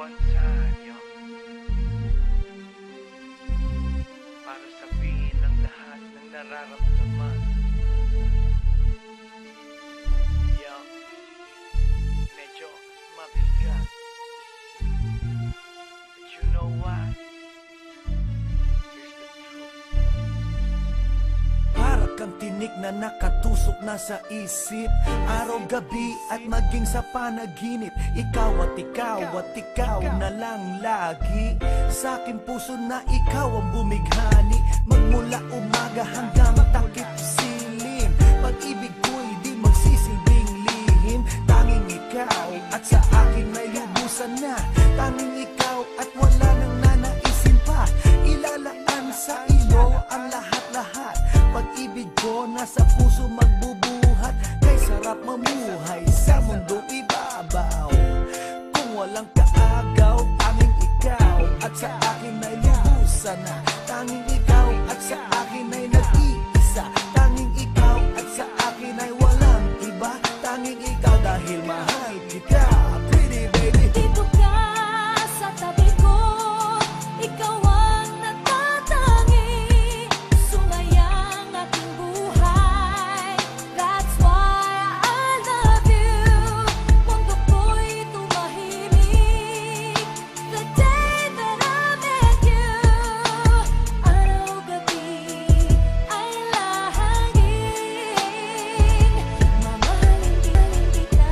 one time, yo. Para sabihin ang lahat ng nararamdaman. Yo, medyo mabigat. But you know what? Here's the truth. Para kang tinik na nakatusok na sa isip, araw-gabi at maging sa panaginip. Ikaw at ikaw na lang lagi. Sa aking puso na ikaw ang bumighani. Magmula umaga hanggang takip silim. Pag-ibig ko'y di magsisilbing lihim. Tanging ikaw at sa akin may lubusan na. Tanging ikaw at wala nang nanaisin pa. Ilalaan sa iyo ang lahat-lahat. Pag-ibig ko nasa puso magbubuhat. Kay sarap mamuhay sa mundo ibabaw. Kung walang kaagaw, tanging ikaw at sa akin ay lubusan na. Tanging ikaw at sa akin ay nag-iisa. Tanging ikaw at sa akin ay walang iba. Tanging ikaw dahil mahal kita, pretty baby. Dito ka sa tabi ko, ikaw ang natatangi. Sumayang aking buhay, that's why I love you. Mundo ko'y tumahimik the day that I met you. Araw-gabi ay lahangin, mamahalin kita.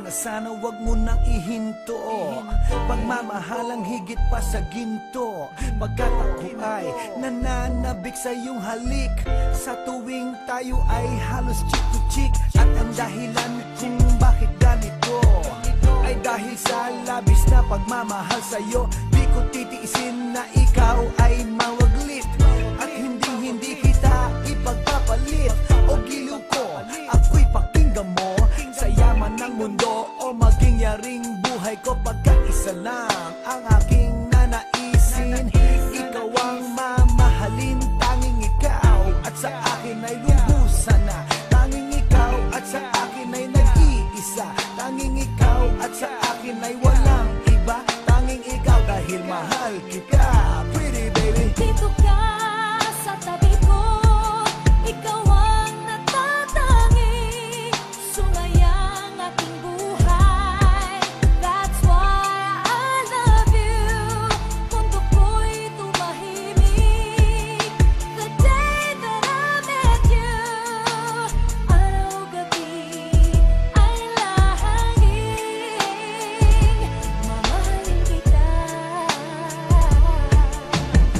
Sana wag mo nang ihinto. Pagmamahalang higit pa sa ginto. Pagkat ako ay nananabik sa iyong halik. Sa tuwing tayo ay halos chick to chick. At ang dahilan kung bakit ganito ay dahil sa labis na pagmamahal sa'yo. Di ko titiisin na ikaw ay mawaglit. At hindi kita ipagpapalit. O giliw ko, ako'y pakinggan mo. Sa yaman ng mundo o maging yaring buhay ko. Pagkat isa lang ang aking nanaisin. Ikaw ang mamahalin. Tanging ikaw at sa akin ay lubusan na. Tanging ikaw at sa akin ay nag-iisa. Tanging ikaw at sa akin ay walang iba. Tanging ikaw dahil mahal kita, pretty baby. Dito ka sa tabi ko, ikaw ang natatangi. Sumayang aking buhay, that's why I love you. Mundo ko'y tumahimik the day that I met you. Araw-gabi ay lahangin, mamahalin kita.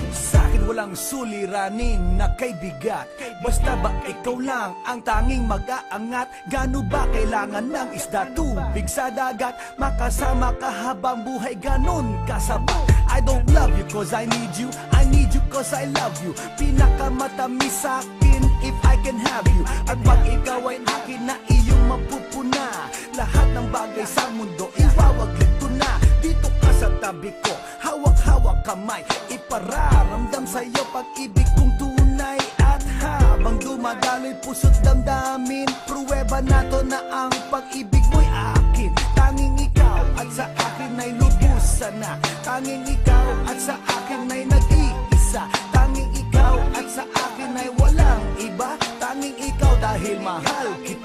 Sa'kin walang suliranin na kay bigat. Basta ba ikaw lang ang tanging mag-aangat? Gano ba kailangan ng isda, tubig sa dagat? Makasama ka habang buhay, ganon kasabat. I don't love you cause I need you, I need you cause I love you. Pinakamatamis sa'kin if I can have you. At pag ikaw ay akin na iyong mapupuna, lahat ng bagay sa mundo iwawaglit ko na. Dito ka sa tabi ko, hawak-hawak kamay. Ipararamdam sa'yo pag-ibig kong tunay. At habang dumadaloy puso't damdamin, pruweba na to na ang pag-ibig mo'y akin. Tanging ikaw at sa akin ay lubusan na. Tanging ikaw at sa akin ay nag-iisa. Tanging ikaw at sa akin ay walang iba. Tanging ikaw dahil mahal kita.